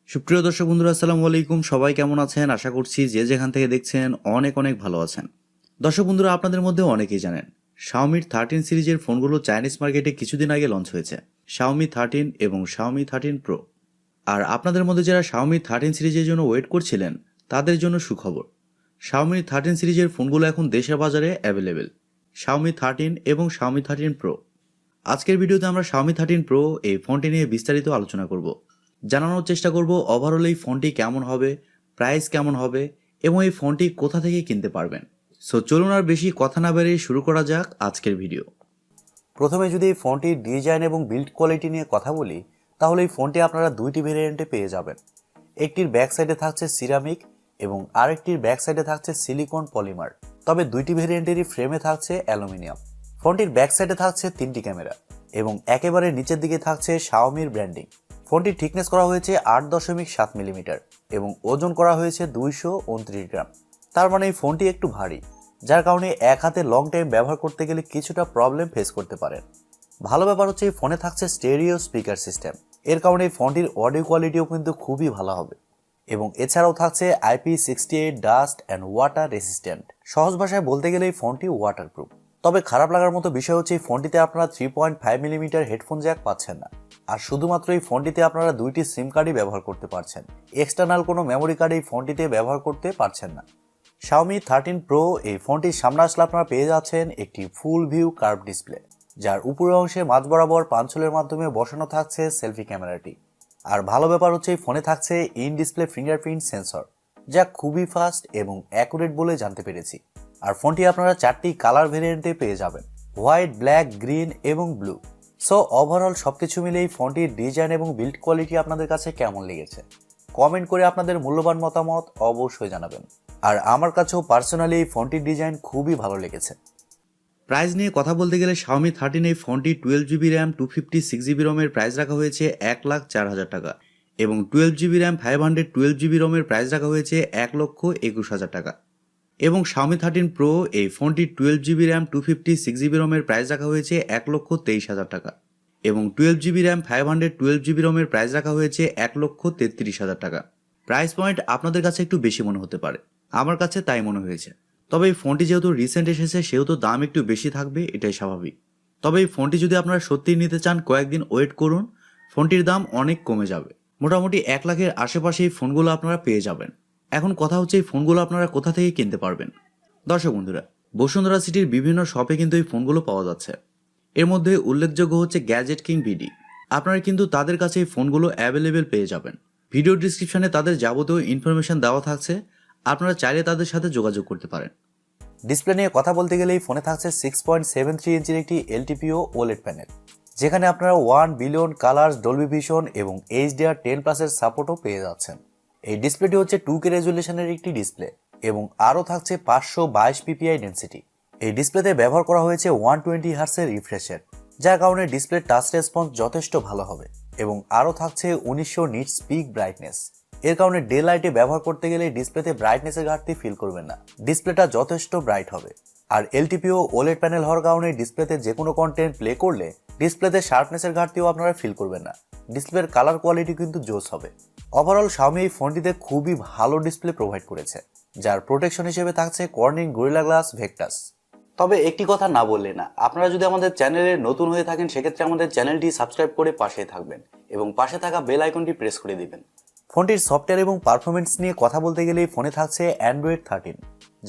সুপ্রিয় দর্শক বন্ধুরা, আসসালামু আলাইকুম। সবাই কেমন আছেন? আশা করছি যে যেখান থেকে দেখছেন অনেক অনেক ভালো আছেন। দর্শক বন্ধুরা, আপনাদের মধ্যে অনেকেই জানেন Xiaomi 13 সিরিজের ফোনগুলো চাইনিজ মার্কেটে কিছুদিন আগে লঞ্চ হয়েছে, Xiaomi 13 এবং Xiaomi 13 Pro। আর আপনাদের মধ্যে যারা Xiaomi 13 সিরিজের জন্য ওয়েট করছিলেন তাদের জন্য সুখবর। Xiaomi 13 সিরিজের ফোনগুলো এখন দেশের বাজারে অ্যাভেলেবেল, Xiaomi 13 এবং Xiaomi 13 Pro। আজকের ভিডিওতে আমরা Xiaomi 13 Pro এই ফোনটি নিয়ে বিস্তারিত আলোচনা করব। জানানোর চেষ্টা করব ওভারঅল এই ফোনটি কেমন হবে, প্রাইস কেমন হবে এবং এই ফোনটি কোথা থেকে কিনতে পারবেন। সো চলুন আর বেশি কথা না বেরিয়ে শুরু করা যাক আজকের ভিডিও। প্রথমে যদি এই ফোনটির ডিজাইন এবং বিল্ড কোয়ালিটি নিয়ে কথা বলি, তাহলে এই ফোনটি আপনারা দুইটি ভেরিয়েন্টে পেয়ে যাবেন। একটির ব্যাক সাইডে থাকছে সিরামিক এবং আরেকটির ব্যাক সাইডে থাকছে সিলিকন পলিমার, তবে দুইটি ভেরিয়েন্টেরই ফ্রেমে থাকছে অ্যালুমিনিয়াম। ফোনটির ব্যাক সাইডে থাকছে 3টি ক্যামেরা এবং একেবারে নিচের দিকে থাকছে শাওমির ব্র্যান্ডিং। ফোনটির থিকনেস করা হয়েছে 8.7 মিলিমিটার এবং ওজন করা হয়েছে 229 গ্রাম। তার মানে এই ফোনটি একটু ভারী, যার কারণে এক হাতে লং টাইম ব্যবহার করতে গেলে কিছুটা প্রবলেম ফেস করতে পারেন। ভালো ব্যাপার হচ্ছে এই ফোনে থাকছে স্টেরিও স্পিকার সিস্টেম, এর কারণে এই ফোনটির অডিও কোয়ালিটিও কিন্তু খুবই ভালো হবে। এবং এছাড়াও থাকছে IP68 dust and water resistant. সহজ ভাষায় বলতে গেলে এই ফোনটি ওয়াটারপ্রুফ। তবে খারাপ লাগার মতো বিষয় হচ্ছে এই ফোনটিতে আপনারা 3.5 মিলিমিটার হেডফোন জ্যাক পাচ্ছেন না, আর শুধুমাত্র এই ফোনটিতে আপনারা দুইটি সিম কার্ডই ব্যবহার করতে পারছেন। এক্সটার্নাল কোনো মেমোরি কার্ড এই ফোনটিতে ব্যবহার করতে পারছেন না। Xiaomi 13 Pro এই ফোনটির সামনে আসলে আপনারা পেয়ে যাচ্ছেন একটি ফুল ভিউ কার্ভ ডিসপ্লে, যার উপরের অংশে মাঝ বরাবর পাঞ্চলের মাধ্যমে বসানো থাকছে সেলফি ক্যামেরাটি। আর ভালো ব্যাপার হচ্ছে এই ফোনে থাকছে ইন ডিসপ্লে ফিঙ্গারপ্রিন্ট সেন্সর, যা খুবই ফাস্ট এবং অ্যাকুরেট বলে জানতে পেরেছি। আর ফোনটি আপনারা 4টি কালার ভেরিয়েন্টে পেয়ে যাবেন, হোয়াইট, ব্ল্যাক, গ্রিন এবং ব্লু। সো ওভারঅল সবকিছু মিলে এই ফোনটির ডিজাইন এবং বিল্ড কোয়ালিটি আপনাদের কাছে কেমন লেগেছে কমেন্ট করে আপনাদের মূল্যবান মতামত অবশ্যই জানাবেন। আর আমার কাছেও পার্সোনালি এই ফোনটির ডিজাইন খুবই ভালো লেগেছে। প্রাইস নিয়ে কথা বলতে গেলে Xiaomi 13 এই ফোনটি 12GB র্যাম 256GB রমের প্রাইস রাখা হয়েছে 1,04,000 টাকা এবং 12GB র্যাম 512GB রমের প্রাইস রাখা হয়েছে 1,21,000 টাকা। এবং Xiaomi 13 Pro এই ফোনটি 12GB র্যাম 256GB রমের প্রাইস রাখা হয়েছে 1,23,000 টাকা এবং 12GB র্যাম 512GB রমের প্রাইস রাখা হয়েছে 1,33,000 টাকা। প্রাইস পয়েন্ট আপনাদের কাছে একটু বেশি মনে হতে পারে, আমার কাছে তাই মনে হয়েছে। তবে এই ফোনটি যেহেতু রিসেন্ট এসেছে সেহেতু দাম একটু বেশি থাকবে, এটাই স্বাভাবিক। তবে এই ফোনটি যদি আপনারা সত্যিই নিতে চান কয়েকদিন ওয়েট করুন, ফোনটির দাম অনেক কমে যাবে। মোটামুটি 1 লাখের আশেপাশে এই ফোনগুলো আপনারা পেয়ে যাবেন। এখন কথা হচ্ছে এই ফোনগুলো আপনারা কোথা থেকে কিনতে পারবেন। দর্শক বন্ধুরা, বসুন্ধরা সিটির বিভিন্ন শপে কিন্তু এই ফোনগুলো পাওয়া যাচ্ছে। এর মধ্যে উল্লেখযোগ্য হচ্ছে গ্যাজেট কিং বিডি। আপনারা কিন্তু তাদের কাছে এই ফোনগুলো অ্যাভেলেবেল পেয়ে যাবেন। ভিডিও ডিসক্রিপশনে তাদের যাবতীয় ইনফরমেশন দেওয়া থাকছে, আপনারা চাইলে তাদের সাথে যোগাযোগ করতে পারেন। ডিসপ্লে নিয়ে কথা বলতে গেলে এই ফোনে থাকছে 6.73 ইঞ্চির একটি LTPO OLED প্যানেল, যেখানে আপনারা 1 বিলিয়ন কালার্স, ডলবি ভিশন এবং HDR10+ এর সাপোর্টও পেয়ে যাচ্ছেন। এই ডিসপ্লেটি হচ্ছে 2K রেজুলেশনের একটি ডিসপ্লে এবং আরও থাকছে 522 PPI ডেন্সিটি। এই ডিসপ্লেতে ব্যবহার করা হয়েছে 120 হার্টসের রিফ্রেশ রেট, যার কারণে ডিসপ্লের টাচ রেসপন্স যথেষ্ট ভালো হবে। এবং আরও থাকছে 1900 নিটস পিক ব্রাইটনেস, এর কারণে ডে লাইটে ব্যবহার করতে গেলে ডিসপ্লেতে ব্রাইটনেসের ঘাটতি ফিল করবেন না, ডিসপ্লেটা যথেষ্ট ব্রাইট হবে। আর LTPO OLED প্যানেল হওয়ার কারণে ডিসপ্লেতে যে কোনো কন্টেন্ট প্লে করলে ডিসপ্লেতে শার্পনেসের ঘাটতিও আপনারা ফিল করবেন না, ডিসপ্লের কালার কোয়ালিটি কিন্তু জোস হবে। ওভারঅল Xiaomi এই ফোনটিতে খুবই ভালো ডিসপ্লে প্রোভাইড করেছে, যার প্রোটেকশন হিসেবে থাকছে কর্নিং গরিলা গ্লাস ভেক্টাস। তবে একটি কথা না বললে না, আপনারা যদি আমাদের চ্যানেলে নতুন হয়ে থাকেন সেক্ষেত্রে আমাদের চ্যানেলটি সাবস্ক্রাইব করে পাশে থাকবেন এবং পাশে থাকা বেল আইকনটি প্রেস করে দিবেন। ফোনটির সফটওয়্যার এবং পারফরমেন্স নিয়ে কথা বলতে গেলে এই ফোনে থাকছে Android 13,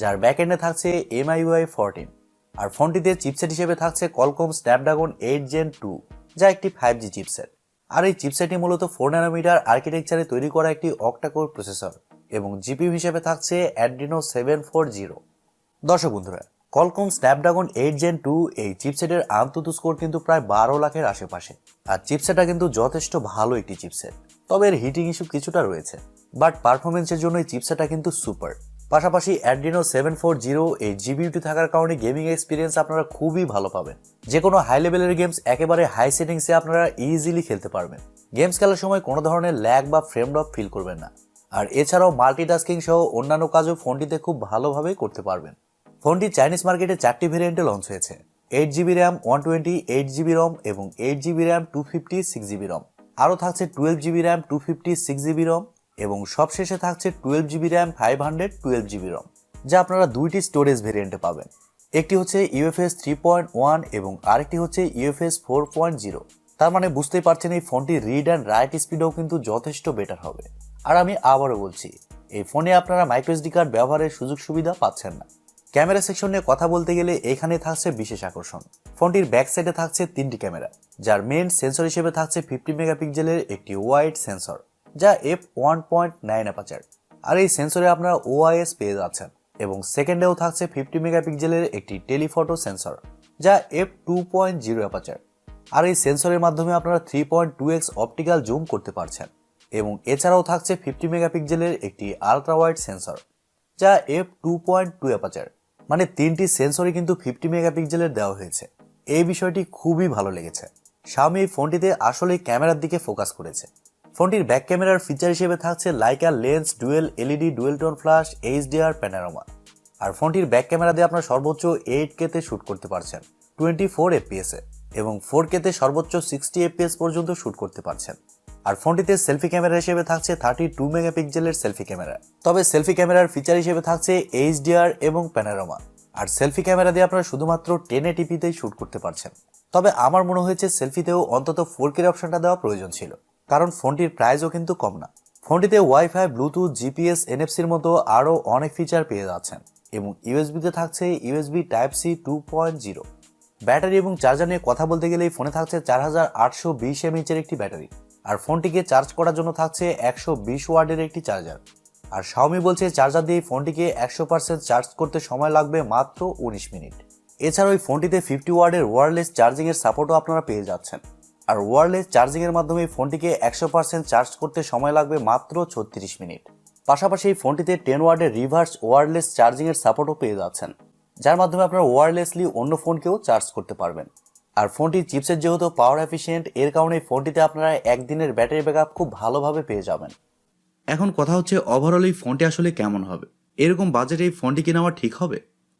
যার ব্যাকএন্ডে থাকছে MIUI 14। আর ফোনটিতে চিপসেট হিসেবে থাকছে Qualcomm Snapdragon 8 Gen 2, যা একটি 5G চিপসেট। আর এই চিপসেটটি মূলত 4 ন্যানোমিটার আর্কিটেকচারে তৈরি করা একটি অক্টা-কোর প্রসেসর এবং জিপিইউ হিসেবে থাকছে Adreno 740। দর্শক বন্ধুরা, Qualcomm Snapdragon 8 Gen 2 এই চিপসেটের আন্তঃ স্কোর কিন্তু প্রায় 12 লাখের আশেপাশে। আর চিপসেটটা কিন্তু যথেষ্ট ভালো একটি চিপসেট, তবে এর হিটিং ইস্যু কিছুটা রয়েছে, বাট পারফরমেন্সের জন্য এই চিপসেটটা কিন্তু সুপার। পাশাপাশি Adreno 740 এই জিপিইউটি থাকার কারণে গেমিং এক্সপিরিয়েন্স আপনারা খুবই ভালো পাবেন। যে কোনো হাই লেভেলের গেমস একেবারে হাই সেটিংসে আপনারা ইজিলি খেলতে পারবেন। গেমস খেলার সময় কোনো ধরনের ল্যাগ বা ফ্রেম ড্রপ ফিল করবেন না। আর এছাড়াও মাল্টিটাস্কিং সহ অন্যান্য কাজও ফোনটিতে খুব ভালোভাবেই করতে পারবেন। ফোনটি চাইনিজ মার্কেটে 4টি ভেরিয়েন্টে লঞ্চ হয়েছে, 8GB র্যাম 128GB রম এবং 8GB র্যাম 256GB রম। আরও থাকছে 12GB র্যাম 256GB রম এবং সবশেষে থাকছে 12GB র্যাম 512GB রম, যা আপনারা দুইটি স্টোরেজ ভেরিয়েন্টে পাবেন। একটি হচ্ছে UFS 3.1 এবং আরেকটি হচ্ছে UFS 4.0। তার মানে বুঝতেই পারছেন এই ফোনটি রিড অ্যান্ড রাইট স্পিডও কিন্তু যথেষ্ট বেটার হবে। আর আমি আবারও বলছি, এই ফোনে আপনারা মাইক্রোএসডি কার্ড ব্যবহারের সুযোগ সুবিধা পাচ্ছেন না। ক্যামেরা সেকশন নিয়ে কথা বলতে গেলে এখানে থাকছে বিশেষ আকর্ষণ। ফোনটির ব্যাক সাইডে থাকছে 3টি ক্যামেরা, যার মেইন সেন্সর হিসেবে থাকছে 50 মেগাপিক্সেলের একটি ওয়াইড সেন্সর, যা f1.9 অ্যাপারচার। আর এই সেন্সরে আপনারা OIS পেয়ে যাচ্ছেন। এবং সেকেন্ডেও থাকছে 50 মেগাপিক্সেলের একটি টেলিফটো সেন্সর, যা f2.0 অ্যাপারচার। আর এই সেন্সরের মাধ্যমে আপনারা 3.2x অপটিক্যাল জুম করতে পারছেন। এবং এছাড়াও থাকছে 50 মেগাপিক্সেলের একটি আলট্রা ওয়াইড সেন্সর, যা f2.2 অ্যাপারচার। মানে 3টি সেন্সরই কিন্তু 50 মেগাপিক্সেলের দেওয়া হয়েছে। এই বিষয়টি খুবই ভালো লেগেছে। Xiaomi এই ফোনটিতে আসলে ক্যামেরার দিকে ফোকাস করেছে। ফোনটির ব্যাক ক্যামেরার ফিচার হিসেবে থাকছে Leica lens dual LED dual tone flash HDR panorama. আর ফোনটির ব্যাক ক্যামেরা দিয়ে আপনারা সর্বোচ্চ 8K তে শুট করতে পারছেন 24 FPS এ, এবং 4K তে সর্বোচ্চ 60 FPS পর্যন্ত শুট করতে পারছেন। আর ফোনটিতে সেলফি ক্যামেরা হিসেবে থাকছে 32 মেগাপিক্সেলের সেলফি ক্যামেরা। তবে সেলফি ক্যামেরার ফিচার হিসেবে থাকছে HDR এবং প্যানোরামা। আর সেলফি ক্যামেরা দিয়ে আপনারা শুধুমাত্র 1080pতেই শুট করতে পারছেন। তবে আমার মনে হয়েছে সেলফিতেও অন্তত 4K অপশনটা দেওয়া প্রয়োজন ছিল, কারণ ফোনটির প্রাইসও কিন্তু কম না। ফোনটিতে ওয়াইফাই, ব্লুটুথ, GPS, NFC-র মতো আরও অনেক ফিচার পেয়ে যাচ্ছেন। এবং USB-তে থাকছে USB Type-C 2.0। ব্যাটারি এবং চার্জার নিয়ে কথা বলতে গেলে এই ফোনে থাকছে 4820 mAh একটি ব্যাটারি। আর ফোনটিকে চার্জ করার জন্য থাকছে 120 ওয়াটের একটি চার্জার। আর Xiaomi বলছে চার্জার দিয়ে ফোনটিকে 100% চার্জ করতে সময় লাগবে মাত্র 19 মিনিট। এছাড়াও এই ফোনটিতে 50 ওয়াটের ওয়্যারলেস চার্জিংয়ের সাপোর্টও আপনারা পেয়ে যাচ্ছেন। আর ওয়্যারলেস চার্জিংয়ের মাধ্যমে ফোনটিকে 100% চার্জ করতে সময় লাগবে মাত্র 36 মিনিট। পাশাপাশি এই ফোনটিতে 10 ওয়াটের রিভার্স ওয়্যারলেস চার্জিংয়ের সাপোর্টও পেয়ে যাচ্ছেন, যার মাধ্যমে আপনারা ওয়্যারলেসলি অন্য ফোনকেও চার্জ করতে পারবেন। আর ফোনটির চিপসেট যেহেতু পাওয়ার এফিশিয়েন্ট, এর কারণে এই ফোনটিতে আপনারা একদিনের ব্যাটারি ব্যাকআপ খুব ভালোভাবে পেয়ে যাবেন। এখন কথা হচ্ছে ওভারঅল এই ফোনটি আসলে কেমন হবে, এরকম বাজেটে এই ফোনটি কিনা আমার ঠিক হবে?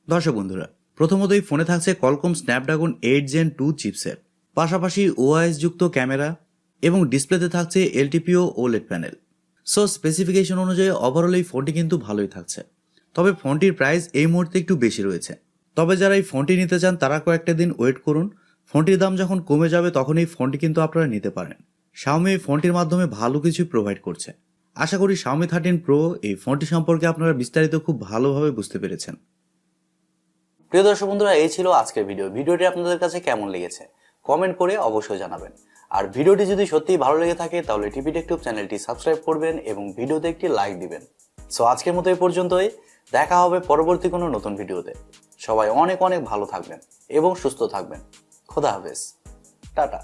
দর্শক বন্ধুরা, প্রথমত এই ফোনে থাকছে Qualcomm Snapdragon 8 Gen 2 চিপসেট, পাশাপাশি OIS যুক্ত ক্যামেরা এবং ডিসপ্লেতে থাকছে LTPO OLED panel. So specification অনুযায়ী ওভারঅল এই ফোনটি কিন্তু ভালোই থাকছে। তবে ফোনটির প্রাইস এই মুহূর্তে একটু বেশি রয়েছে। তবে যারা এই ফোনটি নিতে চান তারা কয়েকটা দিন ওয়েট করুন। ফোনটির দাম যখন কমে যাবে তখন এই ফোনটি কিন্তু আপনারা নিতে পারেন। Xiaomi এই ফোনটির মাধ্যমে ভালো কিছু প্রোভাইড করছে। আশা করি Xiaomi 13 Pro এই ফোনটি সম্পর্কে আপনারা বিস্তারিত খুব ভালোভাবে বুঝতে পেরেছেন। প্রিয় দর্শক বন্ধুরা, এই ছিল আজকের ভিডিওটি আপনাদের কাছে কেমন লেগেছে কমেন্ট করে অবশ্যই জানাবেন। আর ভিডিওটি যদি সত্যিই ভালো লেগে থাকে তাহলে TechTube চ্যানেলটি সাবস্ক্রাইব করবেন এবং ভিডিওতে একটি লাইক দিবেন। সো আজকের মতো এই পর্যন্তই। দেখা হবে পরবর্তী কোনো নতুন ভিডিওতে। সবাই অনেক অনেক ভালো থাকবেন এবং সুস্থ থাকবেন। খোদা হাফেজ, টাটা।